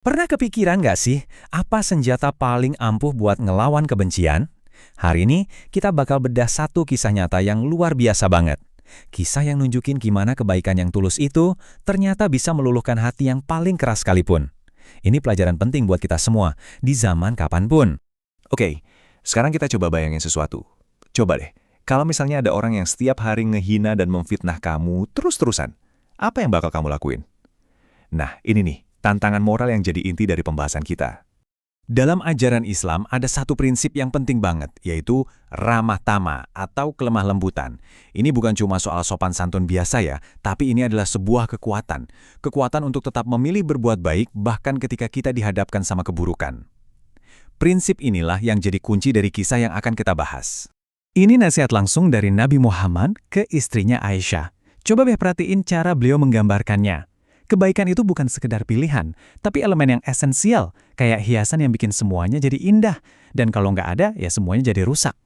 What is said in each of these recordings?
Pernah kepikiran nggak sih, apa senjata paling ampuh buat ngelawan kebencian? Hari ini, kita bakal bedah satu kisah nyata yang luar biasa banget. Kisah yang nunjukin gimana kebaikan yang tulus itu ternyata bisa meluluhkan hati yang paling keras sekalipun. Ini pelajaran penting buat kita semua, di zaman kapanpun. Oke, sekarang kita coba bayangin sesuatu. Coba deh, kalau misalnya ada orang yang setiap hari ngehina dan memfitnah kamu terus-terusan, apa yang bakal kamu lakuin? Nah, ini nih, tantangan moral yang jadi inti dari pembahasan kita. Dalam ajaran Islam ada satu prinsip yang penting banget, yaitu ramah tamah atau kelemah lembutan. Ini bukan cuma soal sopan santun biasa ya, tapi ini adalah sebuah kekuatan. Kekuatan untuk tetap memilih berbuat baik bahkan ketika kita dihadapkan sama keburukan. Prinsip inilah yang jadi kunci dari kisah yang akan kita bahas. Ini nasihat langsung dari Nabi Muhammad ke istrinya Aisyah. Coba perhatiin cara beliau menggambarkannya. Kebaikan itu bukan sekedar pilihan, tapi elemen yang esensial, kayak hiasan yang bikin semuanya jadi indah. Dan kalau nggak ada, ya semuanya jadi rusak.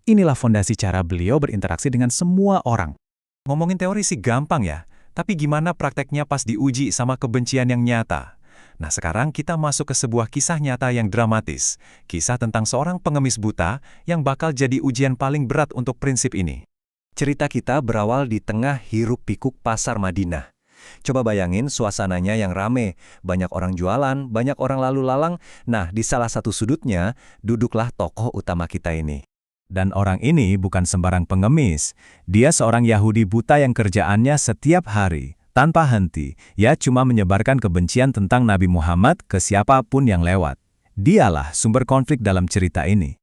Inilah fondasi cara beliau berinteraksi dengan semua orang. Ngomongin teori sih gampang ya, tapi gimana prakteknya pas diuji sama kebencian yang nyata? Nah sekarang kita masuk ke sebuah kisah nyata yang dramatis. Kisah tentang seorang pengemis buta yang bakal jadi ujian paling berat untuk prinsip ini. Cerita kita berawal di tengah hiruk-pikuk pasar Madinah. Coba bayangin suasananya yang rame, banyak orang jualan, banyak orang lalu lalang. Nah, di salah satu sudutnya, duduklah tokoh utama kita ini. Dan orang ini bukan sembarang pengemis. Dia seorang Yahudi buta yang kerjaannya setiap hari, tanpa henti, ya cuma menyebarkan kebencian tentang Nabi Muhammad ke siapapun yang lewat. Dialah sumber konflik dalam cerita ini.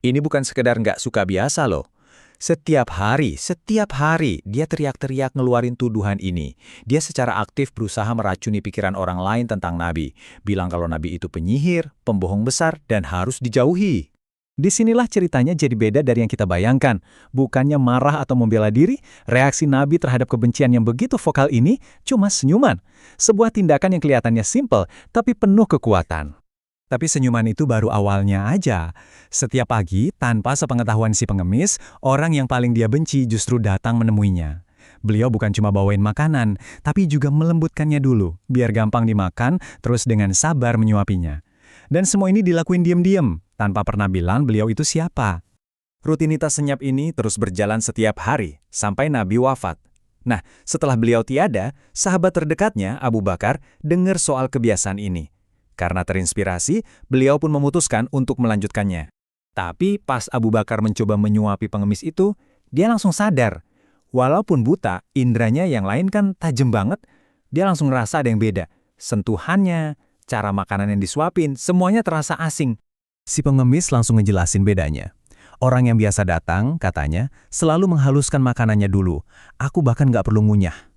Ini bukan sekedar nggak suka biasa loh. Setiap hari, dia teriak-teriak ngeluarin tuduhan ini. Dia secara aktif berusaha meracuni pikiran orang lain tentang Nabi. Bilang kalau Nabi itu penyihir, pembohong besar, dan harus dijauhi. Disinilah ceritanya jadi beda dari yang kita bayangkan. Bukannya marah atau membela diri, reaksi Nabi terhadap kebencian yang begitu vokal ini cuma senyuman. Sebuah tindakan yang kelihatannya simpel, tapi penuh kekuatan. Tapi senyuman itu baru awalnya aja. Setiap pagi, tanpa sepengetahuan si pengemis, orang yang paling dia benci justru datang menemuinya. Beliau bukan cuma bawain makanan, tapi juga melembutkannya dulu, biar gampang dimakan, terus dengan sabar menyuapinya. Dan semua ini dilakuin diam-diam, tanpa pernah bilang beliau itu siapa. Rutinitas senyap ini terus berjalan setiap hari, sampai Nabi wafat. Nah, setelah beliau tiada, sahabat terdekatnya, Abu Bakar, dengar soal kebiasaan ini. Karena terinspirasi, beliau pun memutuskan untuk melanjutkannya. Tapi pas Abu Bakar mencoba menyuapi pengemis itu, dia langsung sadar. Walaupun buta, indranya yang lain kan tajam banget, dia langsung ngerasa ada yang beda. Sentuhannya, cara makanan yang disuapin, semuanya terasa asing. Si pengemis langsung ngejelasin bedanya. Orang yang biasa datang, katanya, selalu menghaluskan makanannya dulu. Aku bahkan nggak perlu ngunyah.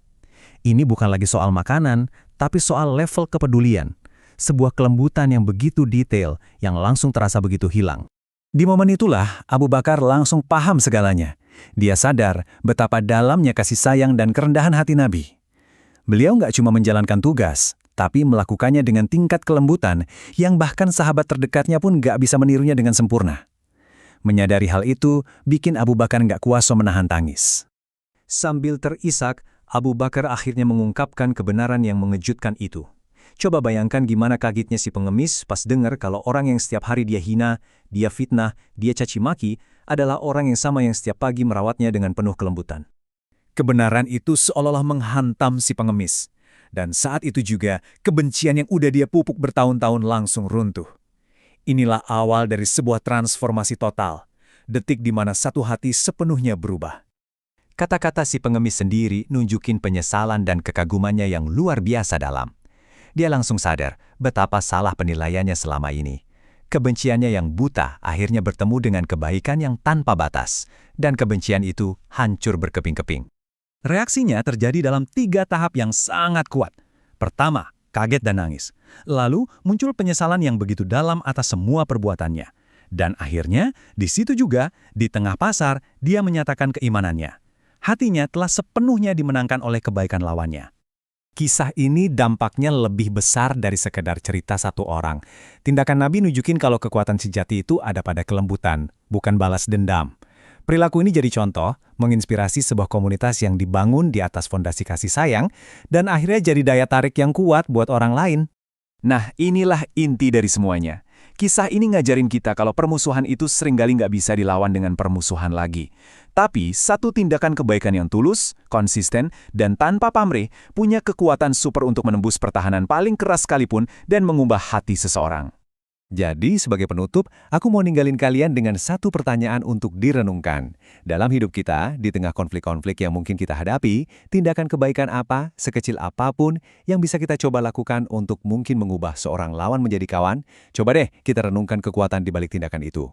Ini bukan lagi soal makanan, tapi soal level kepedulian. Sebuah kelembutan yang begitu detail, yang langsung terasa begitu hilang. Di momen itulah, Abu Bakar langsung paham segalanya. Dia sadar betapa dalamnya kasih sayang dan kerendahan hati Nabi. Beliau nggak cuma menjalankan tugas, tapi melakukannya dengan tingkat kelembutan yang bahkan sahabat terdekatnya pun nggak bisa menirunya dengan sempurna. Menyadari hal itu, bikin Abu Bakar nggak kuasa menahan tangis. Sambil terisak, Abu Bakar akhirnya mengungkapkan kebenaran yang mengejutkan itu. Coba bayangkan gimana kagetnya si pengemis pas dengar kalau orang yang setiap hari dia hina, dia fitnah, dia caci maki, adalah orang yang sama yang setiap pagi merawatnya dengan penuh kelembutan. Kebenaran itu seolah-olah menghantam si pengemis. Dan saat itu juga, kebencian yang udah dia pupuk bertahun-tahun langsung runtuh. Inilah awal dari sebuah transformasi total. Detik di mana satu hati sepenuhnya berubah. Kata-kata si pengemis sendiri nunjukin penyesalan dan kekagumannya yang luar biasa dalam. Dia langsung sadar betapa salah penilaiannya selama ini. Kebenciannya yang buta akhirnya bertemu dengan kebaikan yang tanpa batas. Dan kebencian itu hancur berkeping-keping. Reaksinya terjadi dalam 3 tahap yang sangat kuat. Pertama, kaget dan nangis. Lalu muncul penyesalan yang begitu dalam atas semua perbuatannya. Dan akhirnya, di situ juga, di tengah pasar, dia menyatakan keimanannya. Hatinya telah sepenuhnya dimenangkan oleh kebaikan lawannya. Kisah ini dampaknya lebih besar dari sekedar cerita satu orang. Tindakan Nabi nunjukin kalau kekuatan sejati itu ada pada kelembutan, bukan balas dendam. Perilaku ini jadi contoh, menginspirasi sebuah komunitas yang dibangun di atas fondasi kasih sayang, dan akhirnya jadi daya tarik yang kuat buat orang lain. Nah, inilah inti dari semuanya. Kisah ini ngajarin kita kalau permusuhan itu seringkali nggak bisa dilawan dengan permusuhan lagi. Tapi, satu tindakan kebaikan yang tulus, konsisten, dan tanpa pamrih punya kekuatan super untuk menembus pertahanan paling keras sekalipun dan mengubah hati seseorang. Jadi, sebagai penutup, aku mau ninggalin kalian dengan satu pertanyaan untuk direnungkan. Dalam hidup kita, di tengah konflik-konflik yang mungkin kita hadapi, tindakan kebaikan apa, sekecil apapun, yang bisa kita coba lakukan untuk mungkin mengubah seorang lawan menjadi kawan? Coba deh kita renungkan kekuatan di balik tindakan itu.